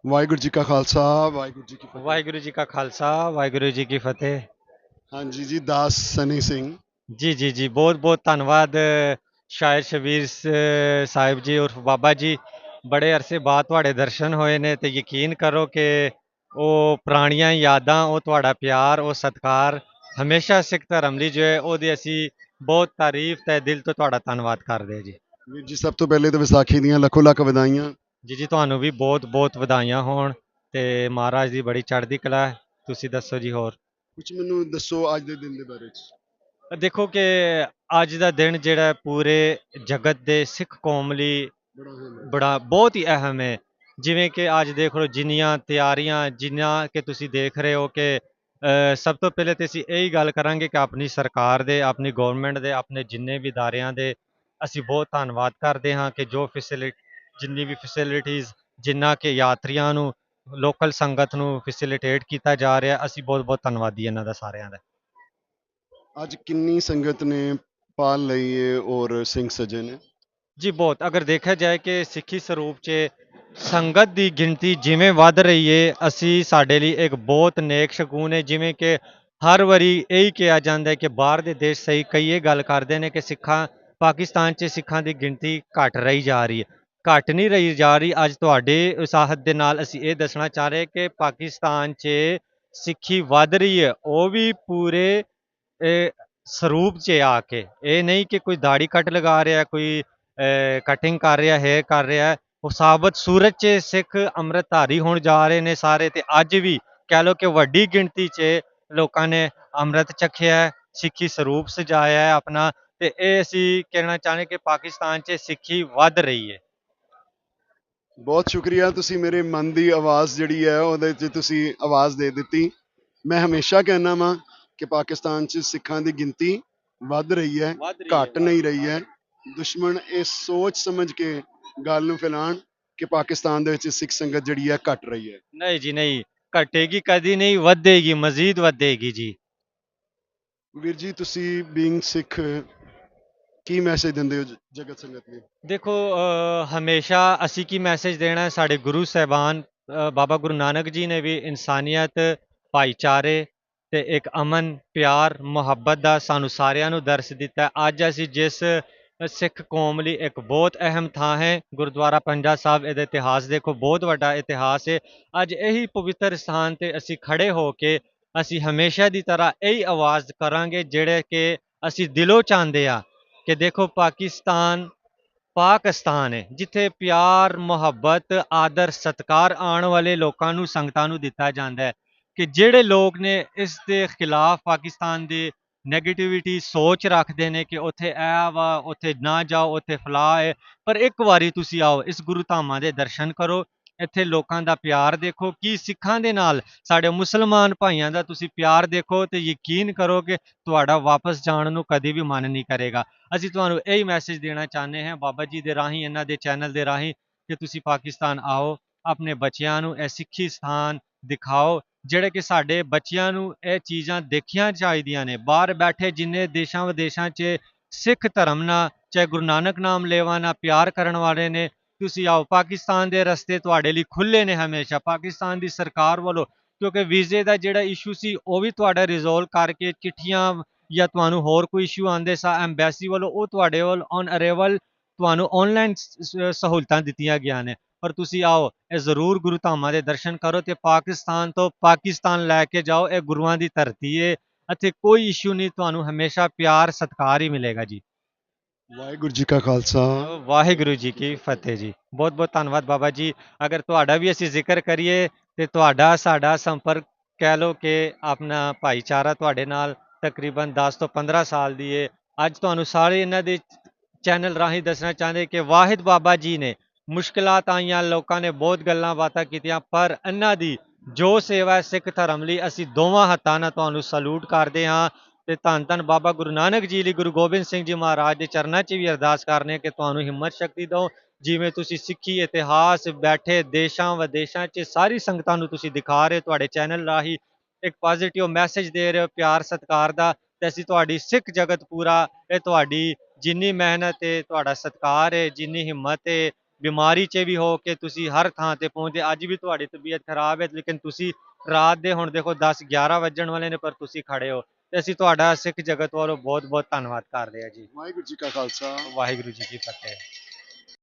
ਵਾਹਿਗੁਰੂ ਜੀ ਕਾ ਖਾਲਸਾ ਵਾਹਿਗੁਰੂ ਜੀ ਕੀ ਫਤਿਹ। ਵਾਹਿਗੁਰੂ ਜੀ ਕਾ ਖਾਲਸਾ ਵਾਹਿਗੁਰੂ ਜੀ ਕੀ ਫਤਿਹ। ਹਾਂਜੀ ਜੀ, ਦਾਸ ਸਨੀ ਸਿੰਘ। ਜੀ ਜੀ ਜੀ, ਬਹੁਤ ਬਹੁਤ ਧੰਨਵਾਦ ਸ਼ਾਇਰ ਸ਼ਬੀਰ ਸਾਹਿਬ ਜੀ ਉਰਫ ਬਾਬਾ ਜੀ। ਬੜੇ ਅਰਸੇ ਬਾਅਦ ਤੁਹਾਡੇ ਦਰਸ਼ਨ ਹੋਏ ਨੇ ਤੇ ਯਕੀਨ ਕਰੋ ਕਿ ਉਹ ਪੁਰਾਣੀਆਂ ਯਾਦਾਂ, ਉਹ ਤੁਹਾਡਾ ਪਿਆਰ, ਉਹ ਸਤਿਕਾਰ ਹਮੇਸ਼ਾ ਸਿੱਖ ਧਰਮ ਲਈ ਜੋ ਹੈ ਉਹਦੀ ਅਸੀਂ ਬਹੁਤ ਤਾਰੀਫ ਤੇ ਦਿਲ ਤੋਂ ਤੁਹਾਡਾ ਧੰਨਵਾਦ ਕਰਦੇ ਹਾਂ ਜੀ। ਵੀਰ ਜੀ, ਸਭ ਤੋਂ ਪਹਿਲੇ ਤਾਂ ਵਿਸਾਖੀ ਦੀਆਂ ਲੱਖੋ ਲੱਖ ਵਧਾਈਆਂ। ਜੀ ਜੀ, ਤੁਹਾਨੂੰ ਵੀ ਬਹੁਤ ਬਹੁਤ ਵਧਾਈਆਂ ਹੋਣ ਤੇ ਮਹਾਰਾਜ ਦੀ ਬੜੀ ਚੜ੍ਹਦੀ ਕਲਾ ਹੈ। ਤੁਸੀਂ ਦੱਸੋ ਜੀ ਹੋਰ। ਕੁਝ ਮੈਨੂੰ ਦੱਸੋ ਅੱਜ ਦੇ ਦਿਨ ਦੇ ਬਾਰੇ ਚ। ਦੇਖੋ ਕਿ ਅੱਜ ਦਾ ਦਿਨ ਜਿਹੜਾ ਹੈ ਪੂਰੇ ਜਗਤ ਦੇ ਸਿੱਖ ਕੌਮ ਲਈ ਬੜਾ ਹੋਣਾ। ਬੜਾ ਬਹੁਤ ਹੀ ਅਹਿਮ ਹੈ। ਜਿਵੇਂ ਕਿ ਅੱਜ ਦੇਖ ਲਓ ਜਿੰਨੀਆਂ ਤਿਆਰੀਆਂ, ਜਿੰਨਾ ਕਿ ਤੁਸੀਂ ਦੇਖ ਰਹੇ ਹੋ ਕਿ ਸਭ ਤੋਂ ਪਹਿਲੇ ਤਾਂ ਅਸੀਂ ਇਹੀ ਗੱਲ ਕਰਾਂਗੇ ਕਿ ਆਪਣੀ ਸਰਕਾਰ ਦੇ, ਆਪਣੀ ਗਵਰਨਮੈਂਟ ਦੇ, ਆਪਣੇ ਜਿੰਨੇ ਵੀ ਅਦਾਰਿਆਂ ਦੇ ਅਸੀਂ ਬਹੁਤ ਧੰਨਵਾਦ ਕਰਦੇ ਹਾਂ ਕਿ ਜੋ ਜਿੰਨੀ ਵੀ ਫੈਸਿਲਿਟੀਜ਼, ਜਿੰਨਾ ਕਿ ਯਾਤਰੀਆਂ ਨੂੰ, ਲੋਕਲ ਸੰਗਤ ਨੂੰ ਫੈਸਿਲਿਟੇਟ ਕੀਤਾ ਜਾ ਰਿਹਾ, ਅਸੀਂ ਬਹੁਤ ਬਹੁਤ ਧੰਨਵਾਦੀ ਇਹਨਾਂ ਦਾ ਸਾਰਿਆਂ ਦਾ। ਅੱਜ ਕਿੰਨੀ ਸੰਗਤ ਨੇ ਪਾਲ ਲਈ ਏ ਔਰ ਸਿੰਘ ਸਜੇ ਨੇ। ਜੀ ਬਹੁਤ, ਅਗਰ ਦੇਖਿਆ ਜਾਏ ਕਿ ਸਿੱਖੀ ਸਰੂਪ 'ਚ ਸੰਗਤ ਦੀ ਗਿਣਤੀ ਜਿਵੇਂ ਵੱਧ ਰਹੀ ਹੈ, ਅਸੀਂ ਸਾਡੇ ਲਈ ਇੱਕ ਬਹੁਤ ਨੇਕ ਸ਼ਗੂਨ ਹੈ। ਜਿਵੇਂ ਕਿ ਹਰ ਵਾਰੀ ਇਹੀ ਕਿਹਾ ਜਾਂਦਾ ਹੈ ਕਿ ਬਾਹਰ ਦੇ ਦੇਸ਼ ਸਹੀ ਕਈ ਇਹ ਗੱਲ ਕਰਦੇ ਨੇ ਕਿ ਪਾਕਿਸਤਾਨ 'ਚ ਸਿੱਖਾਂ ਦੀ ਗਿਣਤੀ ਘਟ ਰਹੀ ਜਾ ਰਹੀ ਹੈ। ਘਟ ਨਹੀਂ ਰਹੀ ਜਾ ਰਹੀ। ਅੱਜ ਤੁਹਾਡੇ ਉਸਾਹਤ ਦੇ ਨਾਲ ਅਸੀਂ ਇਹ ਦੱਸਣਾ ਚਾਹ ਰਹੇ ਕਿ ਪਾਕਿਸਤਾਨ 'ਚ ਸਿੱਖੀ ਵੱਧ ਰਹੀ ਹੈ, ਉਹ ਵੀ ਪੂਰੇ ਇਹ ਸਰੂਪ 'ਚ ਆ ਕੇ। ਇਹ ਨਹੀਂ ਕਿ ਕੋਈ ਦਾੜੀ ਕੱਟ ਲਗਾ ਰਿਹਾ, ਕੋਈ ਕਟਿੰਗ ਕਰ ਰਿਹਾ, ਹੇਅਰ ਕਰ ਰਿਹਾ ਹੈ। ਉਹ ਸਾਬਤ ਸੂਰਤ 'ਚ ਸਿੱਖ ਅੰਮ੍ਰਿਤਧਾਰੀ ਹੋਣ ਜਾ ਰਹੇ ਨੇ ਸਾਰੇ, ਤੇ ਅੱਜ ਵੀ ਕਹਿ ਲਓ ਕਿ ਵੱਡੀ ਗਿਣਤੀ 'ਚ ਲੋਕਾਂ ਨੇ ਅੰਮ੍ਰਿਤ ਚੱਖਿਆ ਹੈ, ਸਿੱਖੀ ਸਰੂਪ ਸਜਾਇਆ ਹੈ ਆਪਣਾ। ਤੇ ਇਹ ਅਸੀਂ ਕਹਿਣਾ ਚਾਹੁੰਦੇ ਕਿ ਪਾਕਿਸਤਾਨ 'ਚ ਸਿੱਖੀ ਵੱਧ ਰਹੀ ਹੈ। ਬਹੁਤ ਸ਼ੁਕਰੀਆ, ਤੁਸੀਂ ਮੇਰੇ ਮਨ ਦੀ ਆਵਾਜ਼ ਜਿਹੜੀ ਹੈ ਉਹਦੇ 'ਚ ਤੁਸੀਂ ਆਵਾਜ਼ ਦੇ ਦਿੱਤੀ। ਮੈਂ ਹਮੇਸ਼ਾ ਕਹਿੰਦਾ ਵਾਂ ਕਿ ਪਾਕਿਸਤਾਨ 'ਚ ਸਿੱਖਾਂ ਦੀ ਗਿਣਤੀ ਵੱਧ ਰਹੀ ਹੈ, ਵੱਧ ਰਹੀ ਹੈ, ਘਟ ਨਹੀਂ ਰਹੀ ਹੈ। ਦੁਸ਼ਮਣ ਇਹ ਸੋਚ ਸਮਝ ਕੇ ਗੱਲ ਨੂੰ ਫੈਲਾਣ ਕਿ ਪਾਕਿਸਤਾਨ ਦੇ ਵਿੱਚ ਸਿੱਖ ਸੰਗਤ ਜਿਹੜੀ ਹੈ ਘਟ ਰਹੀ ਹੈ। ਨਹੀਂ ਜੀ ਨਹੀਂ, ਘਟੇਗੀ ਕਦੀ ਨਹੀਂ, ਵਧੇਗੀ, ਮਜ਼ੀਦ ਵਧੇਗੀ ਜੀ। ਵੀਰ ਜੀ, ਤੁਸੀਂ ਬੀਇੰਗ ਸਿੱਖ ਕੀ ਮੈਸੇਜ ਦਿੰਦੇ ਹੋ ਜਗਤ ਸੰਗਤ ਨੂੰ। ਦੇਖੋ ਹਮੇਸ਼ਾ ਅਸੀਂ ਕੀ ਮੈਸੇਜ ਦੇਣਾ ਹੈ, ਸਾਡੇ ਗੁਰੂ ਸਾਹਿਬਾਨ ਬਾਬਾ ਗੁਰੂ ਨਾਨਕ ਜੀ ਨੇ ਵੀ ਇਨਸਾਨੀਅਤ, ਭਾਈਚਾਰੇ ਤੇ ਇੱਕ ਅਮਨ, ਪਿਆਰ, ਮੁਹੱਬਤ ਦਾ ਸਾਨੂੰ ਸਾਰਿਆਂ ਨੂੰ ਦਰਸ ਦਿੱਤਾ ਹੈ। ਅੱਜ ਅਸੀਂ ਜਿਸ ਸਿੱਖ ਕੌਮ ਲਈ ਇੱਕ ਬਹੁਤ ਅਹਿਮ ਥਾਂ ਹੈ ਗੁਰਦੁਆਰਾ ਪੰਜਾ ਸਾਹਿਬ, ਇਹਦਾ ਇਤਿਹਾਸ ਦੇਖੋ, ਬਹੁਤ ਵੱਡਾ ਇਤਿਹਾਸ ਹੈ। ਅੱਜ ਇਹੀ ਪਵਿੱਤਰ ਸਥਾਨ ਤੇ ਅਸੀਂ ਖੜੇ ਹੋ ਕੇ ਅਸੀਂ ਹਮੇਸ਼ਾ ਦੀ ਤਰ੍ਹਾਂ ਇਹੀ ਆਵਾਜ਼ ਕਰਾਂਗੇ ਜਿਹੜੇ ਕਿ ਅਸੀਂ ਦਿਲੋਂ ਚਾਹੁੰਦੇ ਆ ਕਿ ਦੇਖੋ ਪਾਕਿਸਤਾਨ ਪਾਕਿਸਤਾਨ ਹੈ ਜਿੱਥੇ ਪਿਆਰ, ਮੁਹੱਬਤ, ਆਦਰ, ਸਤਿਕਾਰ ਆਉਣ ਵਾਲੇ ਲੋਕਾਂ ਨੂੰ, ਸੰਗਤਾਂ ਨੂੰ ਦਿੱਤਾ ਜਾਂਦਾ ਹੈ। ਕਿ ਜਿਹੜੇ ਲੋਕ ਨੇ ਇਸ ਦੇ ਖਿਲਾਫ ਪਾਕਿਸਤਾਨ ਦੇ ਨੈਗੇਟਿਵਿਟੀ ਸੋਚ ਰੱਖਦੇ ਨੇ ਕਿ ਉੱਥੇ ਇਹ ਵਾ, ਉੱਥੇ ਨਾ ਜਾਓ, ਉੱਥੇ ਫਲਾਹ ਹੈ। ਪਰ ਇੱਕ ਵਾਰੀ ਤੁਸੀਂ ਆਓ, ਇਸ ਗੁਰੂ ਧਾਮਾਂ ਦੇ ਦਰਸ਼ਨ ਕਰੋ, ਇੱਥੇ ਲੋਕਾਂ ਦਾ ਪਿਆਰ ਦੇਖੋ, ਕੀ ਸਿੱਖਾਂ ਦੇ ਨਾਲ ਸਾਡੇ ਮੁਸਲਮਾਨ ਭਾਈਆਂ ਦਾ ਤੁਸੀਂ ਪਿਆਰ ਦੇਖੋ, ਤੇ ਯਕੀਨ ਕਰੋ ਕਿ ਤੁਹਾਡਾ ਵਾਪਸ ਜਾਣ ਨੂੰ ਕਦੇ ਵੀ ਮਨ ਨਹੀਂ ਕਰੇਗਾ। ਅਸੀਂ ਤੁਹਾਨੂੰ ਇਹੀ ਮੈਸੇਜ ਦੇਣਾ ਚਾਹੁੰਦੇ ਹਾਂ ਬਾਬਾ ਜੀ ਦੇ ਰਾਹੀਂ, ਇਹਨਾਂ ਦੇ ਚੈਨਲ ਦੇ ਰਾਹੀਂ, ਕਿ ਤੁਸੀਂ ਪਾਕਿਸਤਾਨ ਆਓ, ਆਪਣੇ ਬੱਚਿਆਂ ਨੂੰ ਇਹ ਸਿੱਖੀ ਸਥਾਨ ਦਿਖਾਓ, ਜਿਹੜੇ ਕਿ ਸਾਡੇ ਬੱਚਿਆਂ ਨੂੰ ਇਹ ਚੀਜ਼ਾਂ ਦੇਖੀਆਂ ਚਾਹੀਦੀਆਂ ਨੇ। ਬਾਹਰ ਬੈਠੇ ਜਿੰਨੇ ਦੇਸ਼ਾਂ ਵਿਦੇਸ਼ਾਂ 'ਚ ਸਿੱਖ ਧਰਮ ਨਾਲ, ਚਾਹੇ ਗੁਰੂ ਨਾਨਕ ਨਾਮ ਲੈਵਾ ਨਾਲ ਪਿਆਰ ਕਰਨ ਵਾਲੇ ਨੇ, ਤੁਸੀਂ ਆਓ। ਪਾਕਿਸਤਾਨ ਦੇ ਰਸਤੇ ਤੁਹਾਡੇ ਲਈ ਖੁੱਲ੍ਹੇ ਨੇ ਹਮੇਸ਼ਾ, ਪਾਕਿਸਤਾਨ ਦੀ ਸਰਕਾਰ ਵੱਲੋਂ। ਕਿਉਂਕਿ ਵੀਜ਼ੇ ਦਾ ਜਿਹੜਾ ਇਸ਼ੂ ਸੀ ਉਹ ਵੀ ਤੁਹਾਡਾ ਰਿਜ਼ੋਲਵ ਕਰਕੇ, ਚਿੱਠੀਆਂ ਜਾਂ ਤੁਹਾਨੂੰ ਹੋਰ ਕੋਈ ਇਸ਼ੂ ਆਉਂਦੇ ਸਾ ਐਮਬੈਸੀ ਵੱਲੋਂ, ਉਹ ਤੁਹਾਡੇ ਵੱਲ ਔਨ ਅਰੇਵਲ ਤੁਹਾਨੂੰ ਆਨਲਾਈਨ ਸਹੂਲਤਾਂ ਦਿੱਤੀਆਂ ਗਈਆਂ ਨੇ। ਪਰ ਤੁਸੀਂ ਆਓ, ਇਹ ਜ਼ਰੂਰ ਗੁਰੂ ਧਾਮਾਂ ਦੇ ਦਰਸ਼ਨ ਕਰੋ ਤੇ ਪਾਕਿਸਤਾਨ ਤੋਂ ਪਾਕਿਸਤਾਨ ਲੈ ਕੇ ਜਾਓ। ਇਹ ਗੁਰੂਆਂ ਦੀ ਧਰਤੀ ਹੈ, ਇੱਥੇ ਕੋਈ ਇਸ਼ੂ ਨਹੀਂ, ਤੁਹਾਨੂੰ ਹਮੇਸ਼ਾ ਪਿਆਰ ਸਤਿਕਾਰ ਹੀ ਮਿਲੇਗਾ ਜੀ। ਵਾਹਿਗੁਰੂ ਜੀ ਕਾ ਖਾਲਸਾ। ਵਾਹਿਗੁਰੂ ਜੀ ਕੀ ਫਤਿਹ ਜੀ। ਬਹੁਤ ਬਹੁਤ ਧੰਨਵਾਦ ਬਾਬਾ ਜੀ। ਅਗਰ ਤੁਹਾਡਾ ਵੀ ਅਸੀਂ ਜ਼ਿਕਰ ਕਰੀਏ ਤੇ ਤੁਹਾਡਾ ਸਾਡਾ ਸੰਪਰਕ, ਕਹਿ ਲਓ ਕਿ ਆਪਣਾ ਭਾਈਚਾਰਾ ਤੁਹਾਡੇ ਨਾਲ ਤਕਰੀਬਨ 10 ਤੋਂ 15 ਸਾਲ ਦੀ ਹੈ। ਅੱਜ ਤੁਹਾਨੂੰ ਸਾਰੇ ਇਹਨਾਂ ਦੇ ਚੈਨਲ ਰਾਹੀਂ ਦੱਸਣਾ ਚਾਹੁੰਦੇ ਕਿ ਵਾਹਿਦ ਬਾਬਾ ਜੀ ਨੇ, ਮੁਸ਼ਕਿਲਾਤ ਆਈਆਂ, ਲੋਕਾਂ ਨੇ ਬਹੁਤ ਗੱਲਾਂ ਬਾਤਾਂ ਕੀਤੀਆਂ, ਪਰ ਇਹਨਾਂ ਦੀ ਜੋ ਸੇਵਾ ਹੈ ਸਿੱਖ ਧਰਮ ਲਈ, ਅਸੀਂ ਦੋਵਾਂ ਹੱਥਾਂ ਨਾਲ ਤੁਹਾਨੂੰ ਸਲੂਟ ਕਰਦੇ ਹਾਂ। ਤੇ ਧੰਨ ਧੰਨ ਬਾਬਾ ਗੁਰੂ ਨਾਨਕ ਜੀ ਲਈ, ਗੁਰੂ ਗੋਬਿੰਦ ਸਿੰਘ ਜੀ ਮਹਾਰਾਜ ਦੇ ਚਰਨਾਂ 'ਚ ਵੀ ਅਰਦਾਸ ਕਰਨੇ ਕਿ ਤੁਹਾਨੂੰ ਹਿੰਮਤ ਸ਼ਕਤੀ ਦਿਓ। ਜਿਵੇਂ ਤੁਸੀਂ ਸਿੱਖੀ ਇਤਿਹਾਸ ਬੈਠੇ ਦੇਸ਼ਾਂ ਵਿਦੇਸ਼ਾਂ 'ਚ ਸਾਰੀ ਸੰਗਤਾਂ ਨੂੰ ਤੁਸੀਂ ਦਿਖਾ ਰਹੇ ਹੋ, ਤੁਹਾਡੇ ਚੈਨਲ ਰਾਹੀਂ ਇੱਕ ਪੋਜ਼ਿਟਿਵ ਮੈਸੇਜ ਦੇ ਰਹੇ ਹੋ ਪਿਆਰ ਸਤਿਕਾਰ ਦਾ, ਤੇ ਅਸੀਂ ਤੁਹਾਡੀ ਸਿੱਖ ਜਗਤ ਪੂਰਾ, ਇਹ ਤੁਹਾਡੀ ਜਿੰਨੀ ਮਿਹਨਤ ਹੈ, ਤੁਹਾਡਾ ਸਤਿਕਾਰ ਹੈ, ਜਿੰਨੀ ਹਿੰਮਤ ਹੈ, ਬਿਮਾਰੀ 'ਚ ਵੀ ਹੋ ਕੇ ਤੁਸੀਂ ਹਰ ਥਾਂ ਤੇ ਪਹੁੰਚਦੇ। ਅੱਜ ਵੀ ਤੁਹਾਡੀ ਤਬੀਅਤ ਖਰਾਬ ਹੈ, ਲੇਕਿਨ ਤੁਸੀਂ ਰਾਤ ਦੇ ਹੁਣ ਦੇਖੋ 10-11 ਵੱਜਣ ਵਾਲੇ ਨੇ, ਪਰ ਤੁਸੀਂ ਖੜੇ ਹੋ, ਤੇ ਅਸੀਂ ਤੁਹਾਡਾ ਸਿੱਖ ਜਗਤ ਵੱਲੋਂ ਬਹੁਤ ਬਹੁਤ ਧੰਨਵਾਦ ਕਰਦੇ ਹਾਂ ਜੀ। ਵਾਹਿਗੁਰੂ ਜੀ ਕਾ ਖਾਲਸਾ। ਵਾਹਿਗੁਰੂ ਜੀ ਕੀ ਫਤਿਹ।